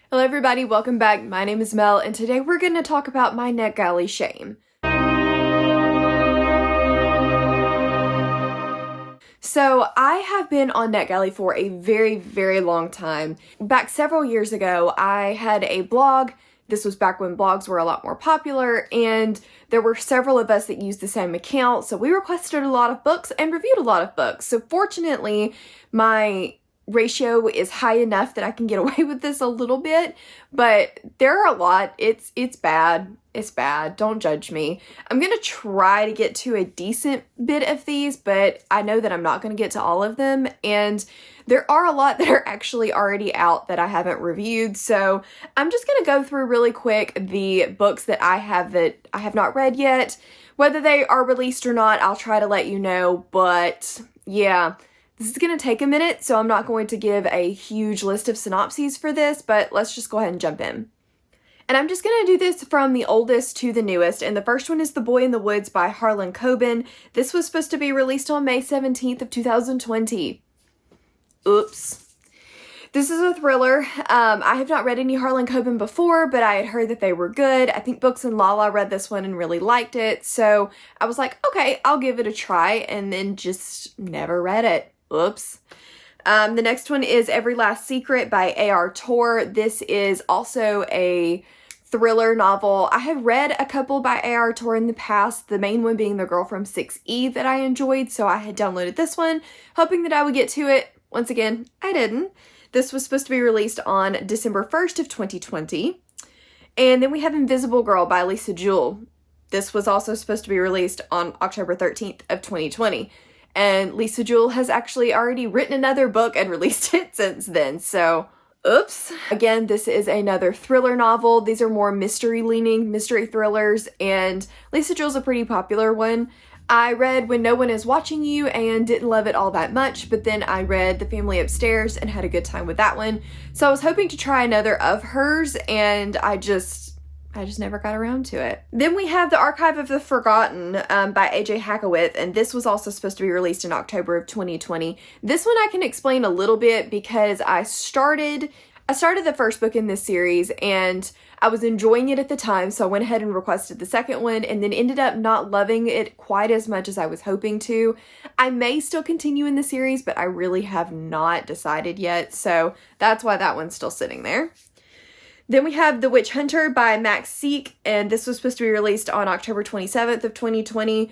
Hello everybody, welcome back. My name is Mel and today we're going to talk about my NetGalley shame. So I have been on NetGalley for a very long time. Back several years ago, I had a blog. This was back when blogs were a lot more popular, and there were several of us that used the same account, so we requested a lot of books and reviewed a lot of books. So fortunately, my ratio is high enough that I can get away with this a little bit, but there are a lot. It's bad. It's bad. Don't judge me. I'm going to try to get to a decent bit of these, but I know that I'm not going to get to all of them, and there are a lot that are actually already out that I haven't reviewed, so I'm just going to go through really quick the books that I have not read yet. Whether they are released or not, I'll try to let you know, but yeah. This is going to take a minute, so I'm not going to give a huge list of synopses for this, but let's just go ahead and jump in. And I'm just going to do this from the oldest to the newest, and the first one is The Boy in the Woods by Harlan Coben. This was supposed to be released on May 17th of 2020. Oops. This is a thriller. I have not read any Harlan Coben before, but I had heard that they were good. I think Books and Lala read this one and really liked it, so I was like, okay, I'll give it a try, and then just never read it. Oops. The next one is Every Last Secret by A.R. Torr. This is also a thriller novel. I have read a couple by A.R. Torr in the past, the main one being The Girl from 6E that I enjoyed, so I had downloaded this one, hoping that I would get to it. Once again, I didn't. This was supposed to be released on December 1st of 2020. And then we have Invisible Girl by Lisa Jewell. This was also supposed to be released on October 13th of 2020. And Lisa Jewell has actually already written another book and released it since then, so oops. Again, this is another thriller novel. These are more mystery-leaning mystery thrillers, and Lisa Jewell's a pretty popular one. I read When No One Is Watching You and didn't love it all that much, but then I read The Family Upstairs and had a good time with that one. So I was hoping to try another of hers, and I just never got around to it. Then we have The Archive of the Forgotten by A.J. Hackowith, and this was also supposed to be released in October of 2020. This one I can explain a little bit because I started the first book in this series and I was enjoying it at the time, so I went ahead and requested the second one and then ended up not loving it quite as much as I was hoping to. I may still continue in the series, but I really have not decided yet, so that's why that one's still sitting there. Then we have The Witch Hunter by Max Seek, and this was supposed to be released on October 27th of 2020.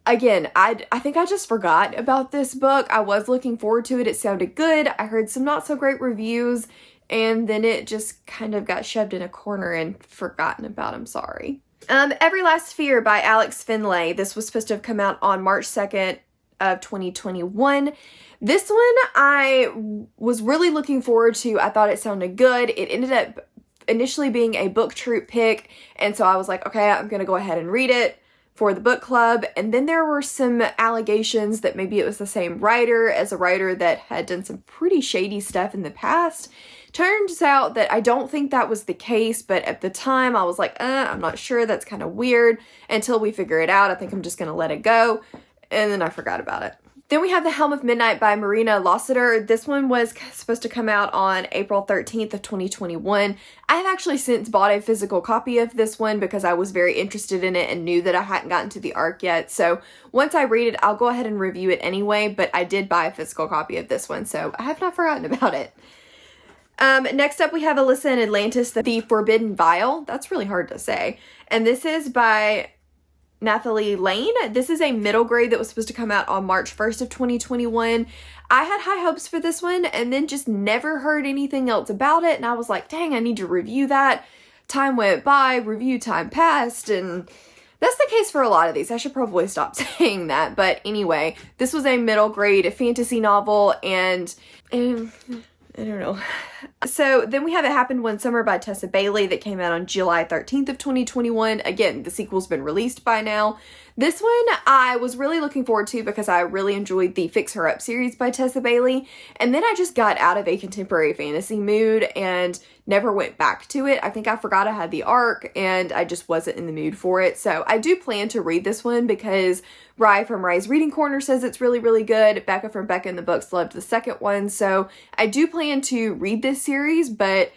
Again, I think I just forgot about this book. I was looking forward to it. It sounded good. I heard some not so great reviews, and then it just kind of got shoved in a corner and forgotten about. I'm sorry. Every Last Fear by Alex Finlay. This was supposed to have come out on March 2nd of 2021. This one I was really looking forward to. I thought it sounded good. It ended up initially being a book troop pick, and so I was like, okay, I'm gonna go ahead and read it for the book club. And then there were some allegations that maybe it was the same writer as a writer that had done some pretty shady stuff in the past. Turns out that I don't think that was the case, but at the time I was like, I'm not sure, that's kind of weird. Until we figure it out, I think I'm just gonna let it go, and then I forgot about it. Then we have The Helm of Midnight by Marina Lassiter. This one was supposed to come out on April 13th of 2021. I have actually since bought a physical copy of this one because I was very interested in it and knew that I hadn't gotten to the arc yet. So once I read it, I'll go ahead and review it anyway, but I did buy a physical copy of this one, so I have not forgotten about it. Next up we have Alyssa in Atlantis, The Forbidden Vial. That's really hard to say. And this is by Nathalie Lane. This is a middle grade that was supposed to come out on March 1st of 2021. I had high hopes for this one and then just never heard anything else about it, and I was like, dang, I need to review that. Time went by, review time passed, and that's the case for a lot of these. I should probably stop saying that, but anyway, this was a middle grade fantasy novel, and I don't know. So then we have It Happened One Summer by Tessa Bailey that came out on July 13th of 2021. Again, the sequel's been released by now. This one I was really looking forward to because I really enjoyed the Fix Her Up series by Tessa Bailey, and then I just got out of a contemporary fantasy mood and never went back to it. I think I forgot I had the arc and I just wasn't in the mood for it. So I do plan to read this one because Rye from Rye's Reading Corner says it's really, really good. Becca from Becca in the Books loved the second one. So I do plan to read this series, but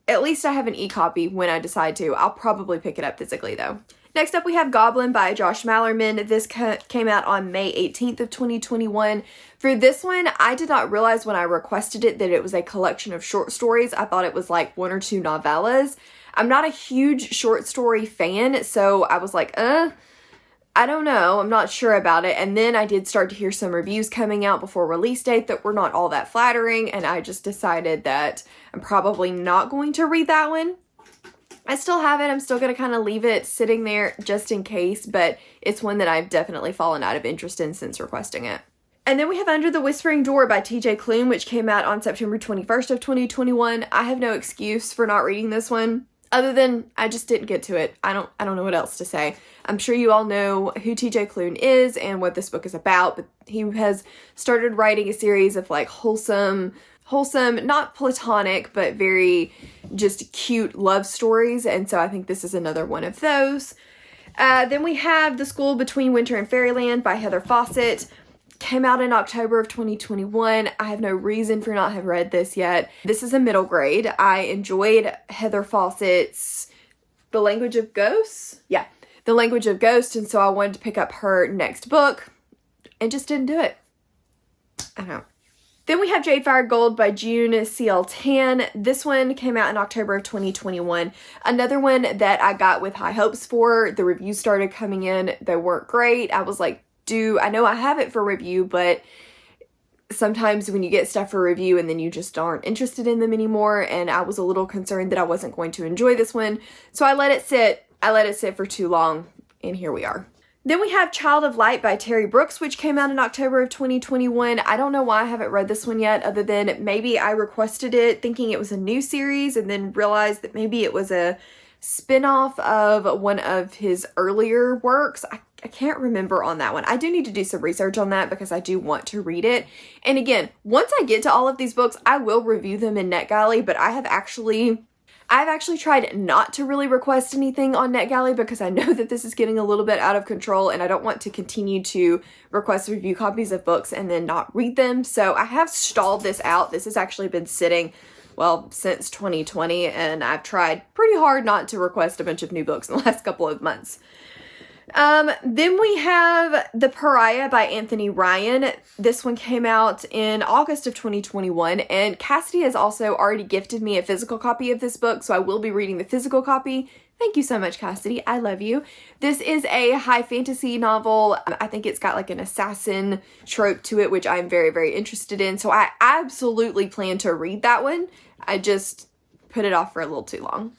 at least I have an e-copy when I decide to. I'll probably pick it up physically though. Next up we have Goblin by Josh Malerman. This came out on May 18th of 2021. For this one, I did not realize when I requested it that it was a collection of short stories. I thought it was like 1 or 2 novellas. I'm not a huge short story fan, so I was like, I don't know. I'm not sure about it. And then I did start to hear some reviews coming out before release date that were not all that flattering, and I just decided that I'm probably not going to read that one. I still have it. I'm still going to kind of leave it sitting there just in case, but it's one that I've definitely fallen out of interest in since requesting it. And then we have Under the Whispering Door by TJ Klune, which came out on September 21st of 2021. I have no excuse for not reading this one, other than I just didn't get to it. I don't know what else to say. I'm sure you all know who TJ Klune is and what this book is about, but he has started writing a series of like wholesome, not platonic, but very just cute love stories. And so I think this is another one of those. Then we have The School Between Winter and Fairyland by Heather Fawcett. Came out in October of 2021. I have no reason for not have read this yet. This is a middle grade. I enjoyed Heather Fawcett's The Language of Ghosts. Yeah, The Language of Ghosts. And so I wanted to pick up her next book and just didn't do it. I don't know. Then we have Jade Fire Gold by June C.L. Tan. This one came out in October of 2021. Another one that I got with high hopes for. The reviews started coming in. They weren't great. I was like, I know I have it for review, but sometimes when you get stuff for review and then you just aren't interested in them anymore, and I was a little concerned that I wasn't going to enjoy this one. So I let it sit. I let it sit for too long, and here we are. Then we have Child of Light by Terry Brooks, which came out in October of 2021. I don't know why I haven't read this one yet, other than maybe I requested it thinking it was a new series and then realized that maybe it was a spin-off of one of his earlier works. I can't remember on that one. I do need to do some research on that because I do want to read it. And again, once I get to all of these books, I will review them in NetGalley, but I've actually tried not to really request anything on NetGalley because I know that this is getting a little bit out of control and I don't want to continue to request review copies of books and then not read them. So I have stalled this out. This has actually been sitting, well, since 2020, and I've tried pretty hard not to request a bunch of new books in the last couple of months. Then we have The Pariah by Anthony Ryan. This one came out in August of 2021, and Cassidy has also already gifted me a physical copy of this book, so I will be reading the physical copy. Thank you so much, Cassidy. I love you. This is a high fantasy novel. I think it's got like an assassin trope to it, which I'm very, very interested in, so I absolutely plan to read that one. I just put it off for a little too long.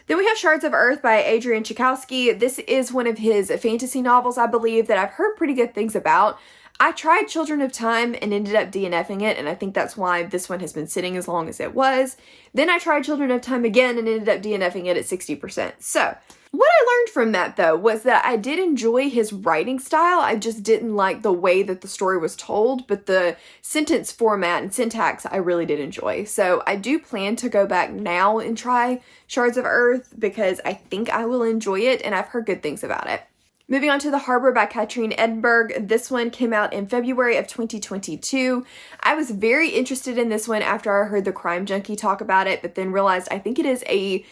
Then we have Shards of Earth by Adrian Tchaikovsky. This is one of his fantasy novels, I believe, that I've heard pretty good things about. I tried Children of Time and ended up DNFing it, and I think that's why this one has been sitting as long as it was. Then I tried Children of Time again and ended up DNFing it at 60%. So, what I learned from that, though, was that I did enjoy his writing style. I just didn't like the way that the story was told, but the sentence format and syntax I really did enjoy. So I do plan to go back now and try Shards of Earth because I think I will enjoy it, and I've heard good things about it. Moving on to The Harbor by Katrine Edinburgh. This one came out in February of 2022. I was very interested in this one after I heard the Crime Junkie talk about it, but then realized I think it is a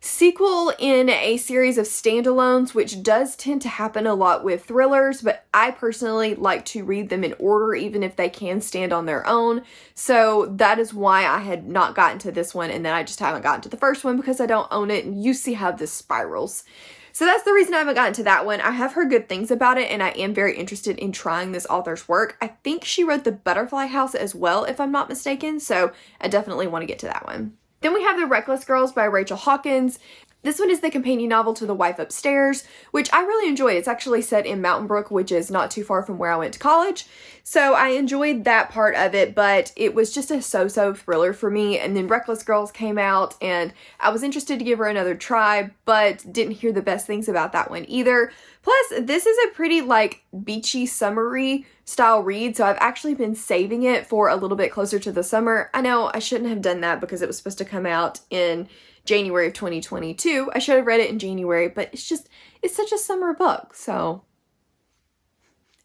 sequel in a series of standalones, which does tend to happen a lot with thrillers, but I personally like to read them in order, even if they can stand on their own. So that is why I had not gotten to this one, and then I just haven't gotten to the first one because I don't own it, and you see how this spirals. So that's the reason I haven't gotten to that one. I have heard good things about it, and I am very interested in trying this author's work. I think she wrote The Butterfly House as well, if I'm not mistaken, so I definitely want to get to that one. Then we have The Reckless Girls by Rachel Hawkins. This one is the companion novel to The Wife Upstairs, which I really enjoyed. It's actually set in Mountain Brook, which is not too far from where I went to college. So I enjoyed that part of it, but it was just a so-so thriller for me. And then Reckless Girls came out, and I was interested to give her another try, but didn't hear the best things about that one either. Plus, this is a pretty, like, beachy, summery style read, so I've actually been saving it for a little bit closer to the summer. I know I shouldn't have done that because it was supposed to come out in January of 2022. I should have read it in January, but it's such a summer book, so.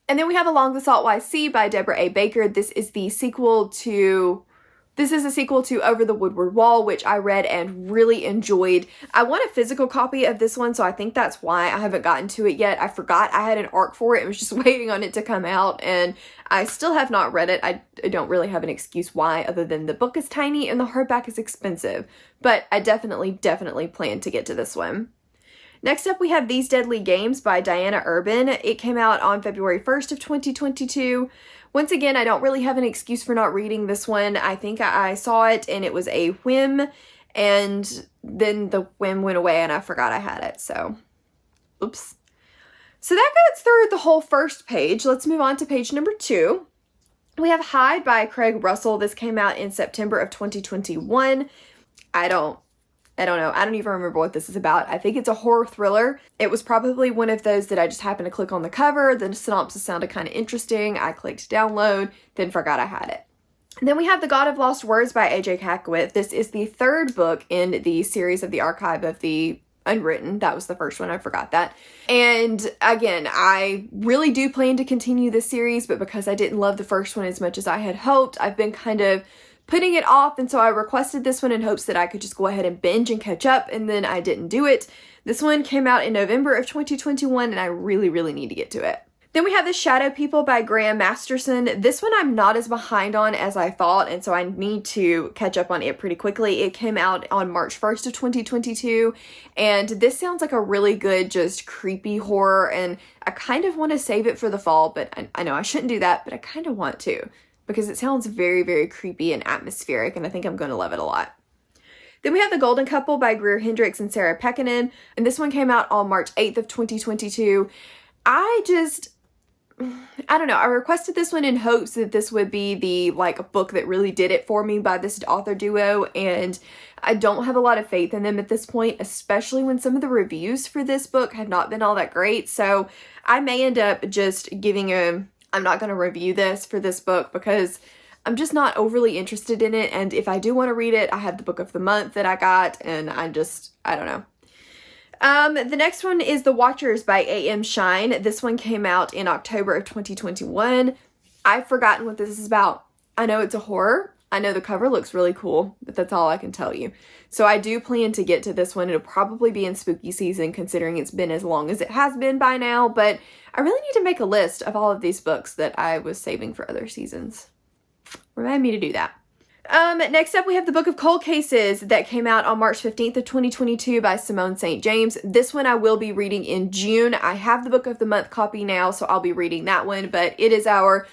And then we have Along the Saltwise Sea by Deborah A. Baker. This is the sequel to This is a sequel to Over the Woodward Wall, which I read and really enjoyed. I want a physical copy of this one, so I think that's why I haven't gotten to it yet. I forgot I had an ARC for it and was just waiting on it to come out, and I still have not read it. I don't really have an excuse why, other than the book is tiny and the hardback is expensive, but I definitely plan to get to this one. Next up, we have These Deadly Games by Diana Urban. It came out on February 1st of 2022. Once again, I don't really have an excuse for not reading this one. I think I saw it and it was a whim, and then the whim went away and I forgot I had it, so oops. So that gets through the whole first page. Let's move on to page number 2. We have Hide by Craig Russell. This came out in September of 2021. I don't know. I don't even remember what this is about. I think it's a horror thriller. It was probably one of those that I just happened to click on the cover. The synopsis sounded kind of interesting. I clicked download, then forgot I had it. And then we have The God of Lost Words by A.J. Cackwith. This is the third book in the series of the Archive of the Unwritten. That was the first one. I forgot that. And again, I really do plan to continue this series, but because I didn't love the first one as much as I had hoped, I've been kind of putting it off, and so I requested this one in hopes that I could just go ahead and binge and catch up, and then I didn't do it. This one came out in November of 2021, and I really need to get to it. Then we have The Shadow People by Graham Masterson. This one I'm not as behind on as I thought, and so I need to catch up on it pretty quickly. It came out on March 1st of 2022, and this sounds like a really good, just creepy horror, and I kind of want to save it for the fall, but I know I shouldn't do that, but I kind of want to, because it sounds very creepy and atmospheric, and I think I'm going to love it a lot. Then we have The Golden Couple by Greer Hendricks and Sarah Pekkanen, and this one came out on March 8th of 2022. I don't know. I requested this one in hopes that this would be the book that really did it for me by this author duo, and I don't have a lot of faith in them at this point, especially when some of the reviews for this book have not been all that great. So I may end up just I'm not going to review this for this book because I'm just not overly interested in it, and if I do want to read it, I have the book of the month that I got, and I don't know. The next one is The Watchers by A.M. Shine. This one came out in October of 2021. I've forgotten what this is about. I know it's a horror. I know the cover looks really cool, but that's all I can tell you. So I do plan to get to this one. It'll probably be in spooky season, considering it's been as long as it has been by now, but I really need to make a list of all of these books that I was saving for other seasons. Remind me to do that. Next up, we have The Book of Cold Cases that came out on March 15th of 2022 by Simone St. James. This one I will be reading in June. I have the Book of the Month copy now, so I'll be reading that one, but it is our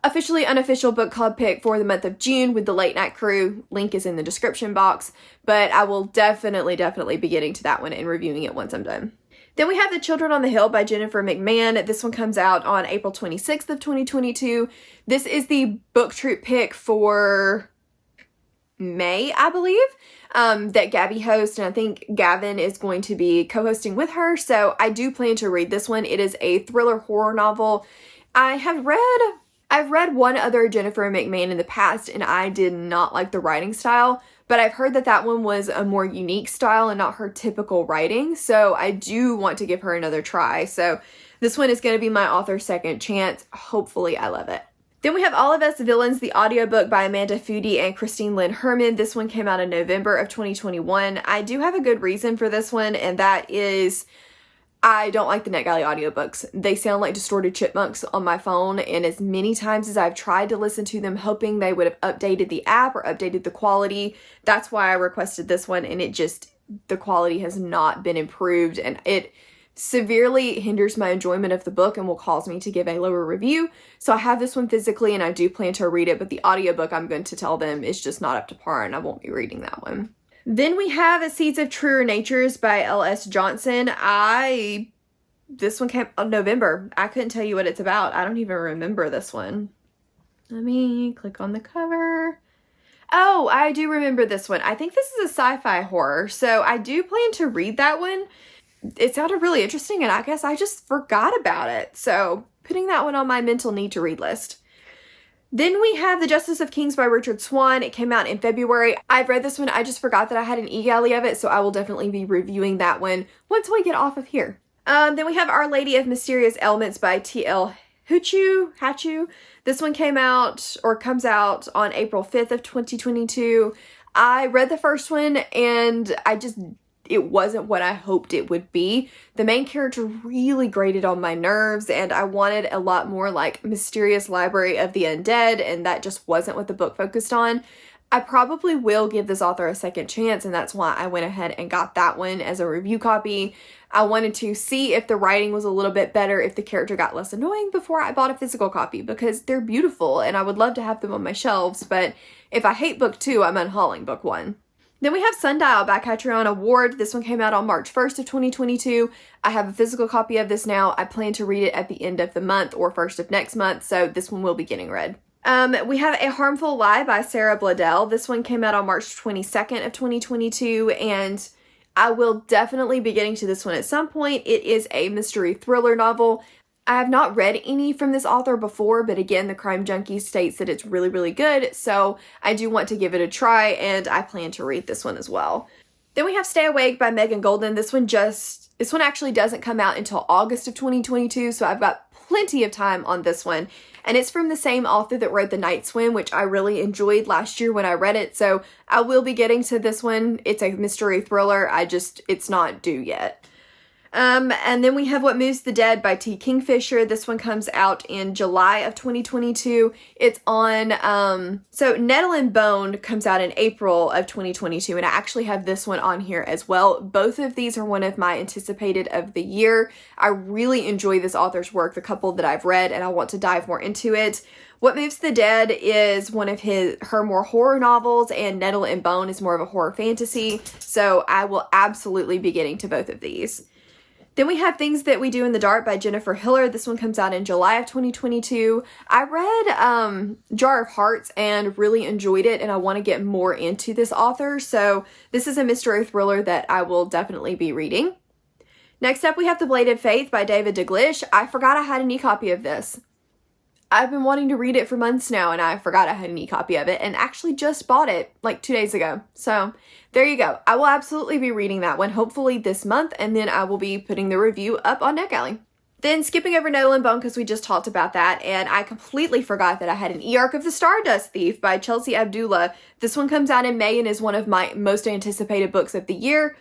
officially unofficial book club pick for the month of June with the Late Night Crew. Link is in the description box, but I will definitely be getting to that one and reviewing it once I'm done. Then we have The Children on the Hill by Jennifer McMahon. This one comes out on April 26th of 2022. This is the book troop pick for May, I believe, that Gabby hosts, and I think Gavin is going to be co-hosting with her, so I do plan to read this one. It is a thriller horror novel. I've read one other Jennifer McMahon in the past, and I did not like the writing style, but I've heard that one was a more unique style and not her typical writing, so I do want to give her another try. So this one is going to be my author's second chance. Hopefully I love it. Then we have All of Us Villains, the audiobook by Amanda Foody and Christine Lynn Herman. This one came out in November of 2021. I do have a good reason for this one, and that is I don't like the NetGalley audiobooks. They sound like distorted chipmunks on my phone, and as many times as I've tried to listen to them hoping they would have updated the app or updated the quality, that's why I requested this one, and the quality has not been improved, and it severely hinders my enjoyment of the book and will cause me to give a lower review. So I have this one physically and I do plan to read it, but the audiobook, I'm going to tell them, is just not up to par and I won't be reading that one. Then we have Seeds of Truer Natures by L.S. Johnson. This one came in November. I couldn't tell you what it's about. I don't even remember this one. Let me click on the cover. Oh, I do remember this one. I think this is a sci-fi horror, so I do plan to read that one. It sounded really interesting, and I guess I just forgot about it. So putting that one on my mental need to read list. Then we have The Justice of Kings by Richard Swan. It came out in February. I've read this one. I just forgot that I had an e-galley of it, so I will definitely be reviewing that one once we get off of here. Then we have Our Lady of Mysterious Elements by T.L. Hachu. This one comes out on April 5th of 2022. I read the first one and it wasn't what I hoped it would be. The main character really grated on my nerves, and I wanted a lot more like Mysterious Library of the Undead, and that just wasn't what the book focused on. I probably will give this author a second chance, and that's why I went ahead and got that one as a review copy. I wanted to see if the writing was a little bit better, if the character got less annoying before I bought a physical copy, because they're beautiful and I would love to have them on my shelves, but if I hate book 2, I'm unhauling book 1. Then we have Sundial by Catriona Ward. This one came out on March 1st of 2022. I have a physical copy of this now. I plan to read it at the end of the month or first of next month, so this one will be getting read. We have A Harmful Lie by Sarah Bladell. This one came out on March 22nd of 2022, and I will definitely be getting to this one at some point. It is a mystery thriller novel. I have not read any from this author before, but again, the Crime Junkie states that it's really, really good, so I do want to give it a try, and I plan to read this one as well. Then we have Stay Awake by Megan Golden. This one actually doesn't come out until August of 2022, so I've got plenty of time on this one. And it's from the same author that wrote The Night Swim, which I really enjoyed last year when I read it, so I will be getting to this one. It's a mystery thriller. It's not due yet. And then we have What Moves the Dead by T. Kingfisher. This one comes out in July of 2022. It's on, so Nettle and Bone comes out in April of 2022, and I actually have this one on here as well. Both of these are one of my anticipated of the year. I really enjoy this author's work, the couple that I've read, and I want to dive more into it. What Moves the Dead is one of her more horror novels, and Nettle and Bone is more of a horror fantasy, so I will absolutely be getting to both of these. Then we have Things That We Do in the Dark by Jennifer Hiller. This one comes out in July of 2022. I read Jar of Hearts and really enjoyed it, and I want to get more into this author. So this is a mystery thriller that I will definitely be reading. Next up, we have The Blade of Faith by David Daglish. I forgot I had an e-copy of this. I've been wanting to read it for months now, and I forgot I had an e-copy of it, and actually just bought it like 2 days ago. So there you go. I will absolutely be reading that one, hopefully this month, and then I will be putting the review up on NetGalley. Then skipping over Nettle and Bone because we just talked about that, and I completely forgot that I had an E-Arc of the Stardust Thief by Chelsea Abdullah. This one comes out in May and is one of my most anticipated books of the year.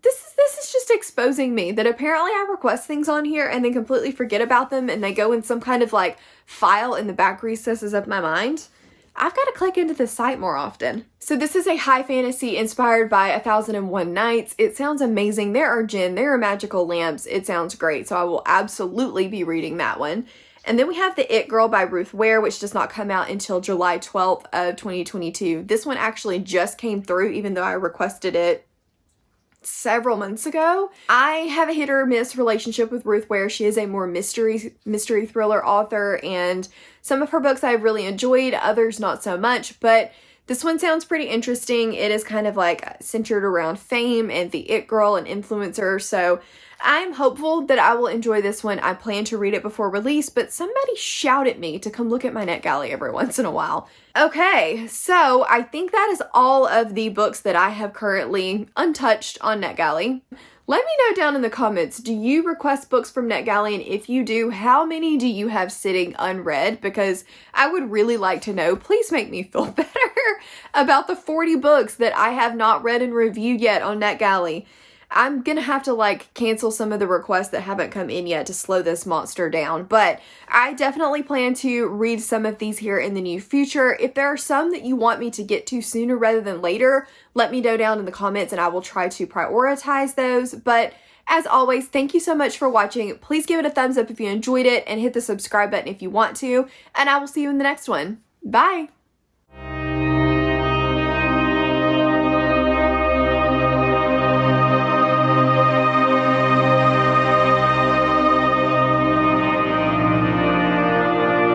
This is just exposing me that apparently I request things on here and then completely forget about them, and they go in some kind of like file in the back recesses of my mind. I've got to click into the site more often. So this is a high fantasy inspired by 1001 Nights. It sounds amazing. There are djinn, there are magical lamps. It sounds great. So I will absolutely be reading that one. And then we have The It Girl by Ruth Ware, which does not come out until July 12th of 2022. This one actually just came through, even though I requested it several months ago. I have a hit or miss relationship with Ruth Ware. She is a more mystery thriller author, and some of her books I've really enjoyed, others not so much, but this one sounds pretty interesting. It is kind of like centered around fame and the it girl and influencer, so I'm hopeful that I will enjoy this one. I plan to read it before release, but somebody shout at me to come look at my NetGalley every once in a while. Okay, so I think that is all of the books that I have currently untouched on NetGalley. Let me know down in the comments, do you request books from NetGalley? And if you do, how many do you have sitting unread? Because I would really like to know. Please make me feel better about the 40 books that I have not read and reviewed yet on NetGalley. I'm gonna have to like cancel some of the requests that haven't come in yet to slow this monster down, but I definitely plan to read some of these here in the near future. If there are some that you want me to get to sooner rather than later, let me know down in the comments and I will try to prioritize those. But as always, thank you so much for watching. Please give it a thumbs up if you enjoyed it and hit the subscribe button if you want to, and I will see you in the next one. Bye!